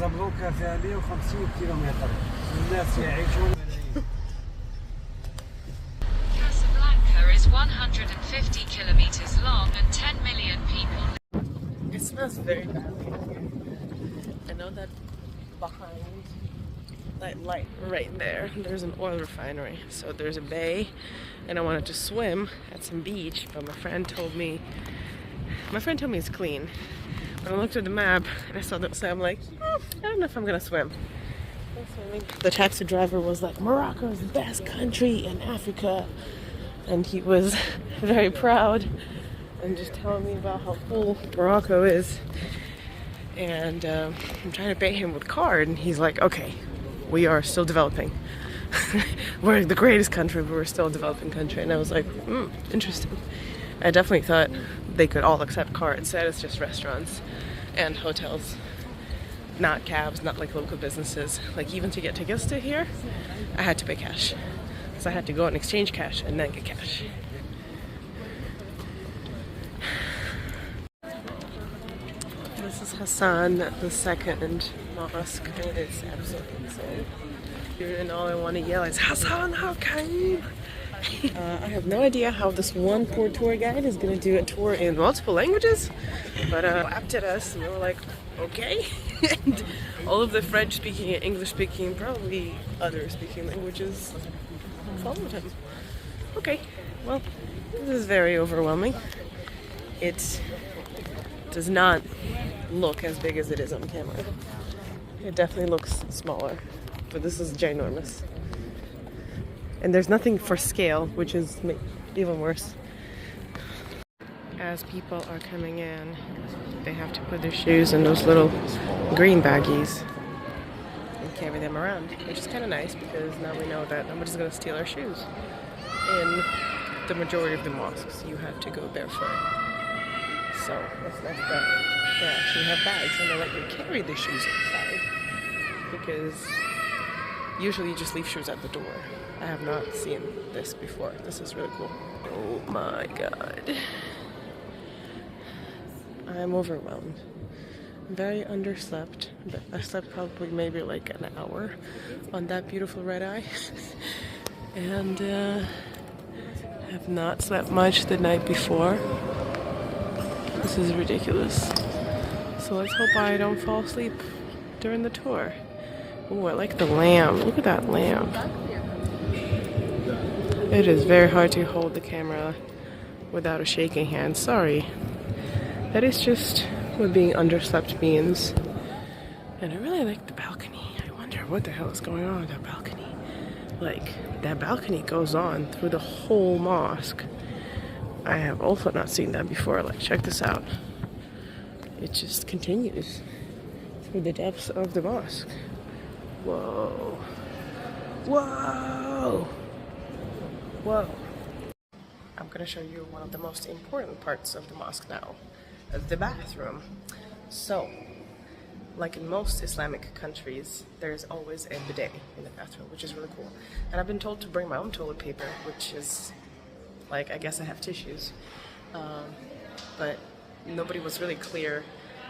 كازابلانكا فيها 150 كيلومتر الناس يعيشون. Casablanca is 150 kilometers long and 10 million people. It smells very bad. I know that behind that light right there, there's an oil refinery. So there's a bay, and I wanted to swim at some beach, but my friend told me it's clean. When I looked at the map and I saw that, so I'm like, I don't know if I'm gonna swim. The taxi driver was like, Morocco is the best country in Africa, and he was very proud and just telling me about how cool Morocco is. And I'm trying to pay him with card, and he's like, okay, we are still developing. We're the greatest country, but we're still a developing country. And I was like, interesting. I definitely thought they could all accept cards. Instead, it's just restaurants and hotels, not cabs, not like local businesses. Like even to get tickets to here, I had to pay cash. So I had to go and exchange cash and then get cash. This is Hassan the second mosque, and it's absolutely insane. And all I want to yell is, Hassan, how came? I have no idea how this one poor tour guide is going to do a tour in multiple languages, but laughed at us and we were like, okay. And all of the French speaking and English speaking, probably other speaking languages, followed him. Okay, well, this is very overwhelming. It does not look as big as it is on camera. It definitely looks smaller, but this is ginormous. And there's nothing for scale, which is even worse. As people are coming in, they have to put their shoes in those little green baggies and carry them around, which is kind of nice because now we know that nobody's going to steal our shoes. In the majority of the mosques, you have to go barefoot. So it's nice that they actually have bags and they let you carry the shoes inside, because usually you just leave shoes at the door. I have not seen this before. This is really cool. Oh my god. I'm overwhelmed. Very underslept, but I slept probably maybe like an hour on that beautiful red eye. And have not slept much the night before. This is ridiculous. So let's hope I don't fall asleep during the tour. Oh, I like the lamp. Look at that lamp. It is very hard to hold the camera without a shaking hand. Sorry. That is just what being underslept means. And I really like the balcony. I wonder what the hell is going on with that balcony. Like, that balcony goes on through the whole mosque. I have also not seen that before. Like, check this out. It just continues through the depths of the mosque. Whoa. Whoa! Whoa. I'm gonna show you one of the most important parts of the mosque now. The bathroom. So, like in most Islamic countries, there's always a bidet in the bathroom, which is really cool. And I've been told to bring my own toilet paper, which is, like, I guess I have tissues. But nobody was really clear.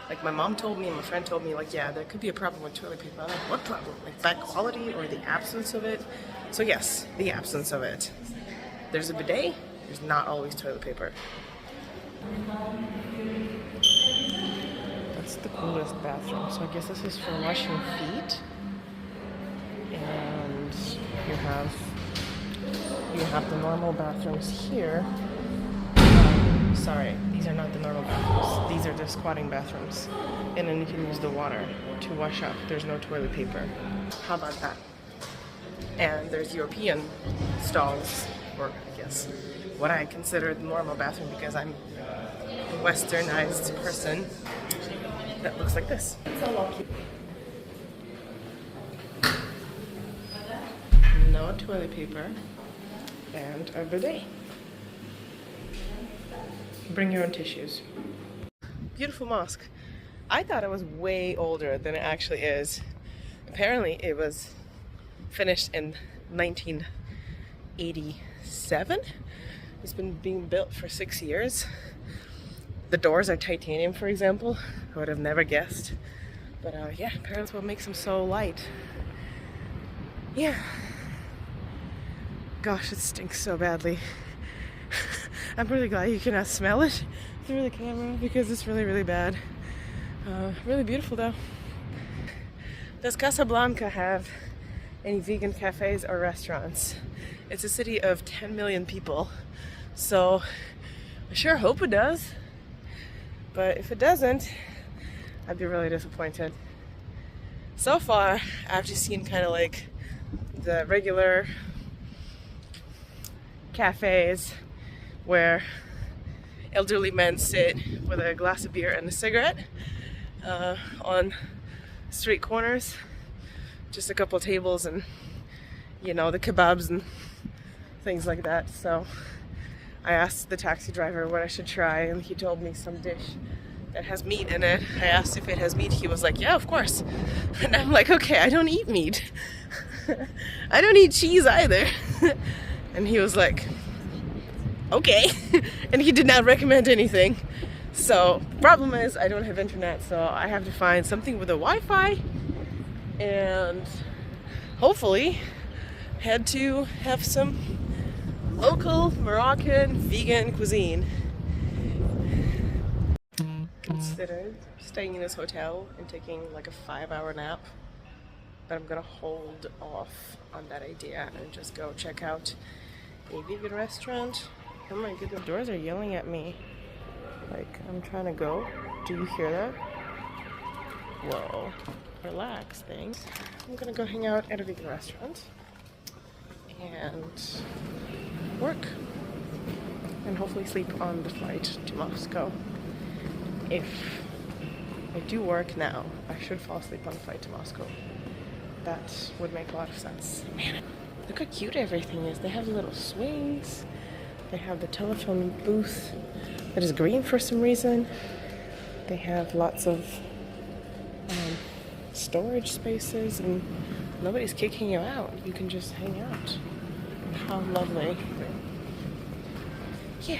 Like, my mom told me and my friend told me, like, yeah, there could be a problem with toilet paper. I'm like, what problem? Like, bad quality or the absence of it? So yes, the absence of it. There's a bidet, there's not always toilet paper. That's the coolest bathroom. So I guess this is for washing feet. And you have the normal bathrooms here. Sorry, these are not the normal bathrooms. These are the squatting bathrooms. And then you can use the water to wash up. There's no toilet paper. How about that? And there's European stalls, or I guess what I consider the normal bathroom because I'm a westernized person, that looks like this. No toilet paper and a bidet. Bring your own tissues. Beautiful mosque. I thought it was way older than it actually is. Apparently it was finished in 1987. It's been being built for 6 years. The doors are titanium, for example. I would have never guessed. But yeah, parents will make them so light. Yeah. Gosh, it stinks so badly. I'm really glad you cannot smell it through the camera because it's really, really bad. Really beautiful though. Does Casablanca have any vegan cafes or restaurants? It's a city of 10 million people, so I sure hope it does. But if it doesn't, I'd be really disappointed. So far, I've just seen kind of like the regular cafes where elderly men sit with a glass of beer and a cigarette on street corners. Just a couple tables and, you know, the kebabs and things like that. So I asked the taxi driver what I should try, and he told me some dish that has meat in it. I asked if it has meat. He was like, yeah, of course. And I'm like, okay, I don't eat meat. I don't eat cheese either. And he was like, okay. And he did not recommend anything. So problem is I don't have internet, so I have to find something with a Wi-Fi and hopefully head to have some local Moroccan vegan cuisine. Considered staying in this hotel and taking like a 5-hour nap, but I'm gonna hold off on that idea and just go check out a vegan restaurant. Oh my goodness, the doors are yelling at me. Like, I'm trying to go. Do you hear that? Whoa. Relax, thanks. I'm gonna go hang out at a vegan restaurant and work. And hopefully sleep on the flight to Moscow. If I do work now, I should fall asleep on the flight to Moscow. That would make a lot of sense. Man, look how cute everything is. They have the little swings. They have the telephone booth that is green for some reason. They have lots of storage spaces, and nobody's kicking you out. You can just hang out. How lovely. Yeah.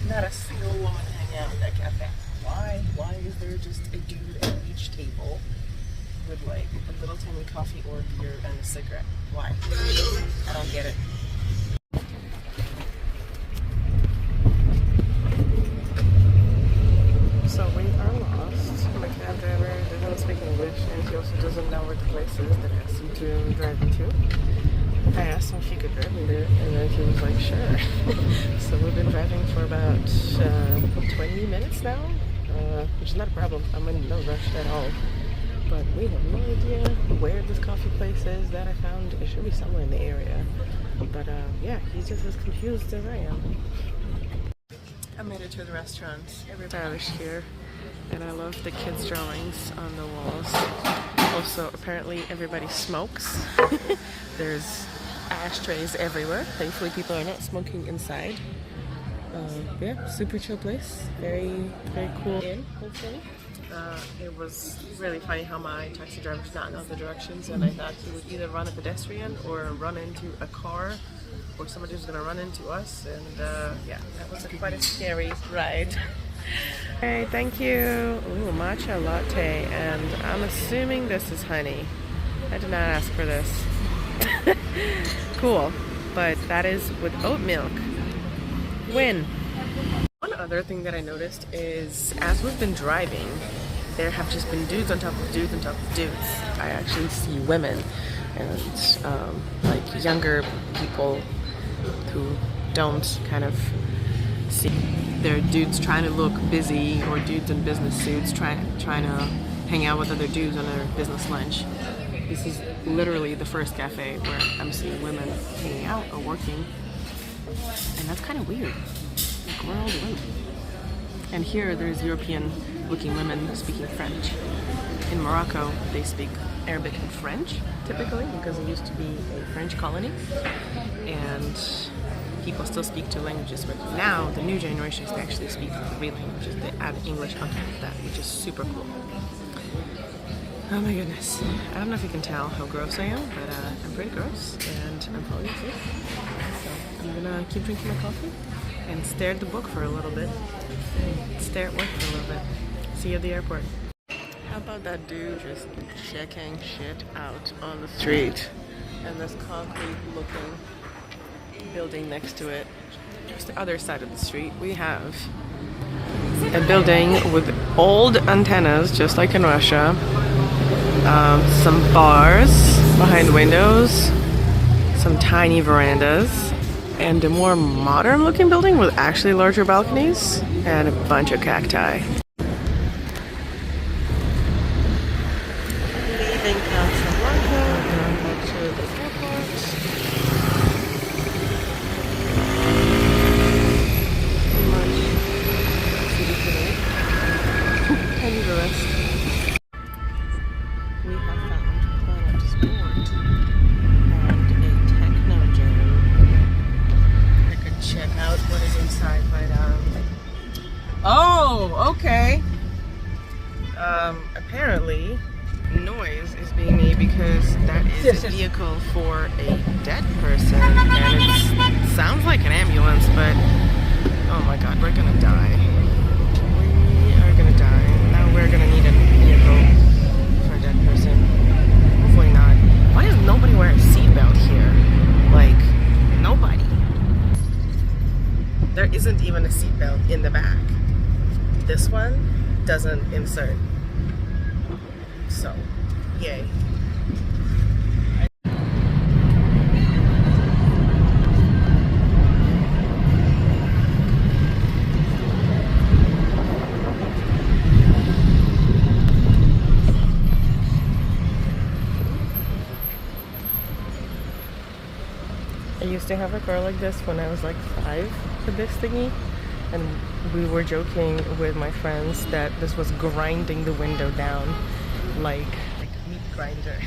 Not a single woman hanging out at that cafe. Why? Why is there just a dude at each table with like a little tiny coffee or beer and a cigarette? Why? I don't get it. So we are lost. My cab driver doesn't speak English, and he also doesn't know where the place is that I asked him to drive me to. I asked him if he could drive me there, and then he was like, sure. So we've been driving for about 20 minutes now, which is not a problem. I'm in no rush at all. But we have no idea where this coffee place is that I found. It should be somewhere in the area. But yeah, he's just as confused as I am. I made it to the restaurant. Everybody's here, and I love the kids' drawings on the walls. Also, apparently everybody smokes. There's ashtrays everywhere. Thankfully, people are not smoking inside. Yeah, super chill place. Very, very cool. Hopefully. It was really funny how my taxi driver did not know the directions, and I thought he would either run a pedestrian or run into a car, or somebody was going to run into us, and yeah, that was quite a scary ride. Okay, thank you. Ooh, matcha latte, and I'm assuming this is honey. I did not ask for this. Cool, but that is with oat milk. Win. One other thing that I noticed is as we've been driving, there have just been dudes on top of dudes on top of dudes. I actually see women and like younger people who don't kind of see. There are dudes trying to look busy, or dudes in business suits trying to hang out with other dudes on their business lunch. This is literally the first cafe where I'm seeing women hanging out or working, and that's kind of weird. Like, we're all women. And here there's European-looking women speaking French. In Morocco, they speak Arabic and French, typically, because it used to be a French colony. And people still speak two languages, but now the new generations, they actually speak three languages. They add English on top of that, which is super cool. Oh my goodness. I don't know if you can tell how gross I am, but I'm pretty gross, and I'm falling asleep. So I'm gonna keep drinking my coffee and stare at the book for a little bit, and stare at work for a little bit. See you at the airport. How about that dude just checking shit out on the street, and this concrete looking building next to it. Just the other side of the street, we have a building with old antennas, just like in Russia. Some bars behind windows, some tiny verandas, and a more modern looking building with actually larger balconies and a bunch of cacti. Leaving Casablanca and back to the airport. Pretty much city today. And the rest. We have found Planet Sport and a techno gym. I could check out what is inside, but oh, okay. Apparently noise is being made because that is a vehicle for a dead person, and it sounds like an ambulance, but oh my god, we're gonna die. We are gonna die. Now we're gonna need a vehicle for a dead person. Hopefully not. Why does nobody wear a seatbelt here? Like, nobody. There isn't even a seatbelt in the back. This one doesn't insert. So, yay. I used to have a car like this when I was like 5, this thingy, and we were joking with my friends that this was grinding the window down like meat grinder.